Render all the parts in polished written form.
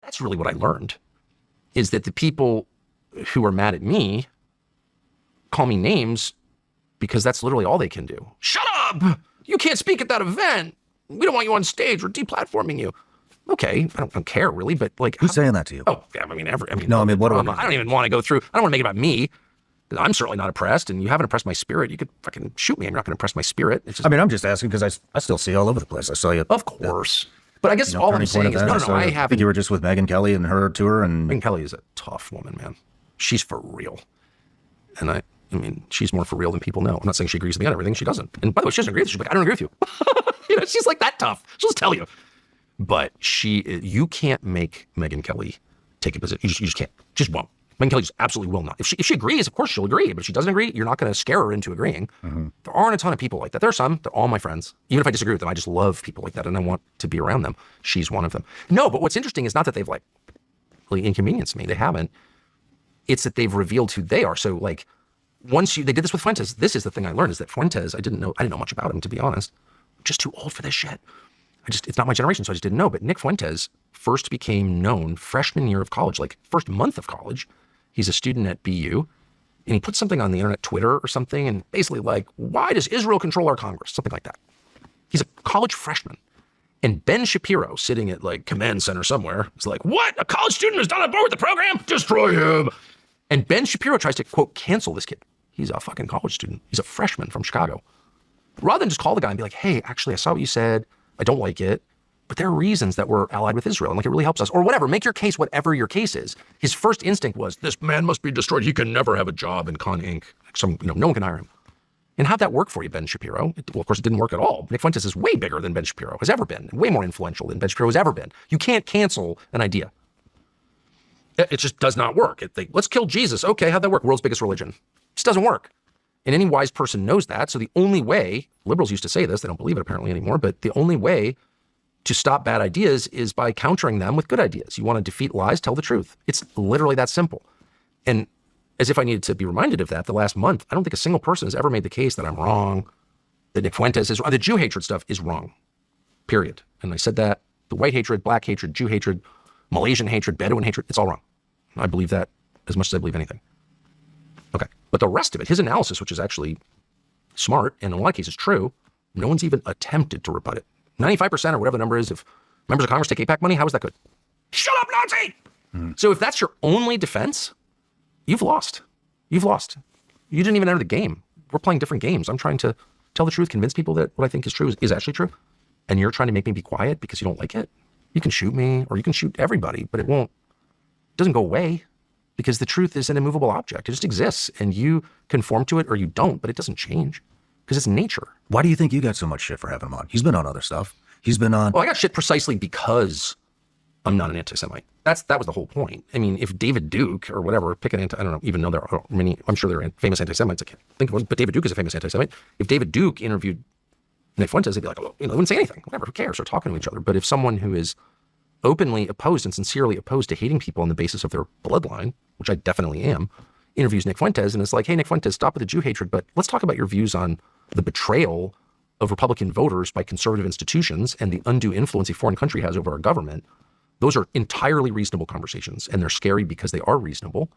That's really what I learned, is that the people who are mad at me call me names because that's literally all they can do. Shut up! You can't speak at that event. We don't want you on stage. We're deplatforming you. Okay, I don't care really, but like... Who's saying that to you? Oh, yeah, what do I don't even want to go through... I don't want to make it about me. I'm certainly not oppressed, and you haven't oppressed my spirit. You could fucking shoot me. I'm not going to oppress my spirit. It's just, I'm just asking because I still see you all over the place. I saw you. Of course. But I guess all I'm saying is, I think you were just with Megyn Kelly and her tour. And Megyn Kelly is a tough woman, man. She's for real. And I mean, she's more for real than people know. I'm not saying she agrees with me on everything. She doesn't. And by the way, she doesn't agree with you. She's like, I don't agree with you. She's like that tough. She'll just tell you. But you can't make Megyn Kelly take a position. You just can't. Just won't. Megyn Kelly just absolutely will not. If she agrees, of course she'll agree. But if she doesn't agree, you're not going to scare her into agreeing. There aren't a ton of people like that. There are some. They're all my friends. Even if I disagree with them, I just love people like that, and I want to be around them. She's one of them. No, but what's interesting is not that they've like really inconvenienced me. They haven't. It's that they've revealed who they are. So like they did this with Fuentes. This is the thing I learned, is that Fuentes, I didn't know much about him, to be honest. I'm just too old for this shit. It's not my generation, so I just didn't know. But Nick Fuentes first became known freshman year of college, like first month of college. He's a student at BU, and he put something on the internet, Twitter or something, and basically like, why does Israel control our Congress? Something like that. He's a college freshman. And Ben Shapiro, sitting at like command center somewhere, is like, what? A college student is not on board with the program? Destroy him. And Ben Shapiro tries to, quote, cancel this kid. He's a fucking college student. He's a freshman from Chicago. Rather than just call the guy and be like, hey, actually, I saw what you said. I don't like it. But there are reasons that we're allied with Israel, and like it really helps us, or whatever. Make your case, whatever your case is. His first instinct was, this man must be destroyed. He can never have a job in Con Inc. No one can hire him. And how'd that work for you, Ben Shapiro? Well, of course, it didn't work at all. Nick Fuentes is way bigger than Ben Shapiro has ever been, and way more influential than Ben Shapiro has ever been. You can't cancel an idea. It just does not work. Let's kill Jesus. Okay, how'd that work? World's biggest religion. It just doesn't work. And any wise person knows that. So the only way, liberals used to say this, they don't believe it apparently anymore, but the only way to stop bad ideas is by countering them with good ideas. You want to defeat lies, tell the truth. It's literally that simple. And as if I needed to be reminded of that, the last month, I don't think a single person has ever made the case that I'm wrong, that Nick Fuentes is wrong. The Jew hatred stuff is wrong, period. And I said that. The white hatred, black hatred, Jew hatred, Malaysian hatred, Bedouin hatred, it's all wrong. I believe that as much as I believe anything. Okay. But the rest of it, his analysis, which is actually smart and in a lot of cases true, no one's even attempted to rebut it. 95% or whatever the number is, if members of Congress take AIPAC money, how is that good? Shut up, Nazi! So if that's your only defense, you've lost. You've lost. You didn't even enter the game. We're playing different games. I'm trying to tell the truth, convince people that what I think is true is actually true. And you're trying to make me be quiet because you don't like it. You can shoot me or you can shoot everybody, but it doesn't go away because the truth is an immovable object. It just exists and you conform to it or you don't, but it doesn't change. Because it's nature. Why do you think you got so much shit for having him on? He's been on other stuff. He's been on... Well, I got shit precisely because I'm not an anti-Semite. That was the whole point. I mean, if David Duke or whatever, I don't know, even though there are many, I'm sure there are famous anti-Semites, I can't think of one, but David Duke is a famous anti-Semite. If David Duke interviewed Nick Fuentes, they'd be like, oh, they wouldn't say anything. Whatever, who cares? They're talking to each other. But if someone who is openly opposed and sincerely opposed to hating people on the basis of their bloodline, which I definitely am, interviews Nick Fuentes and it's like, hey, Nick Fuentes, stop with the Jew hatred, but let's talk about your views on the betrayal of Republican voters by conservative institutions and the undue influence a foreign country has over our government. Those are entirely reasonable conversations, and they're scary because they are reasonable.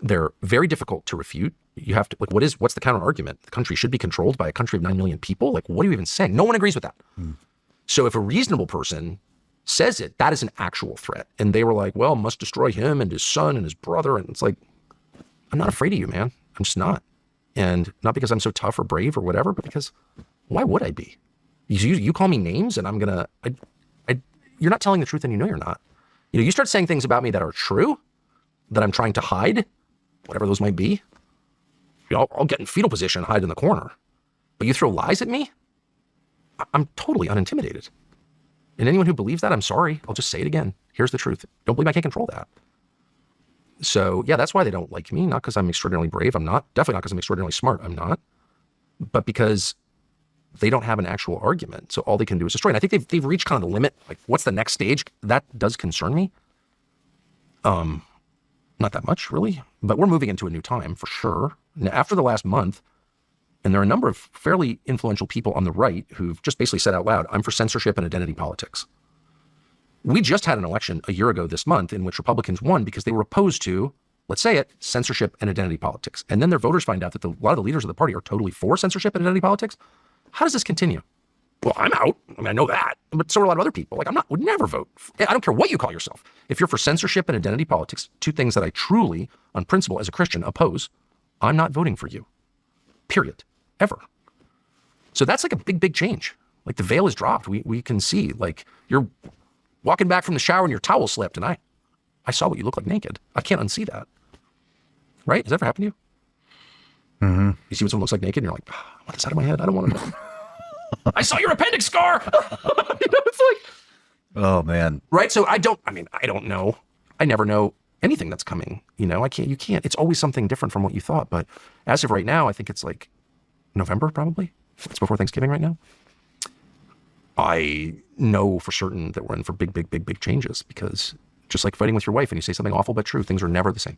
They're very difficult to refute. You have to, like, what's the counter argument? The country should be controlled by a country of 9 million people? Like, what are you even saying? No one agrees with that. So if a reasonable person says it, that is an actual threat. And they were like, well, must destroy him and his son and his brother. And it's like, I'm not afraid of you, man. I'm just not. And not because I'm so tough or brave or whatever, but because why would I be? You call me names and I'm going to, you're not telling the truth and you know you're not. You start saying things about me that are true, that I'm trying to hide, whatever those might be. I'll get in fetal position, hide in the corner. But you throw lies at me? I'm totally unintimidated. And anyone who believes that, I'm sorry. I'll just say it again. Here's the truth. Don't believe I can't control that. So yeah, that's why they don't like me. Not because I'm extraordinarily brave. I'm not. Definitely not because I'm extraordinarily smart. I'm not. But because they don't have an actual argument. So all they can do is destroy. And I think they've reached kind of the limit. Like, what's the next stage? That does concern me. Not that much, really. But we're moving into a new time for sure. Now, after the last month, and there are a number of fairly influential people on the right who've just basically said out loud, I'm for censorship and identity politics. We just had an election a year ago this month in which Republicans won because they were opposed to, let's say it, censorship and identity politics. And then their voters find out that a lot of the leaders of the party are totally for censorship and identity politics. How does this continue? Well, I'm out. I mean, I know that, but so are a lot of other people. Like, would never vote. I don't care what you call yourself. If you're for censorship and identity politics, two things that I truly, on principle, as a Christian, oppose, I'm not voting for you. Period. Ever. So that's like a big, big change. Like the veil is dropped. We can see, like, you're walking back from the shower and your towel slipped, and I saw what you look like naked. I can't unsee that. Right? Has that ever happened to you? Mm-hmm. You see what someone looks like naked, and you're like, I want this out of my head. I don't want to know. I saw your appendix scar. It's like, oh man. Right. So I don't know. I never know anything that's coming. You can't, it's always something different from what you thought. But as of right now, I think it's like November, probably. It's before Thanksgiving right now. I know for certain that we're in for big, big, big, big changes because just like fighting with your wife and you say something awful but true, things are never the same.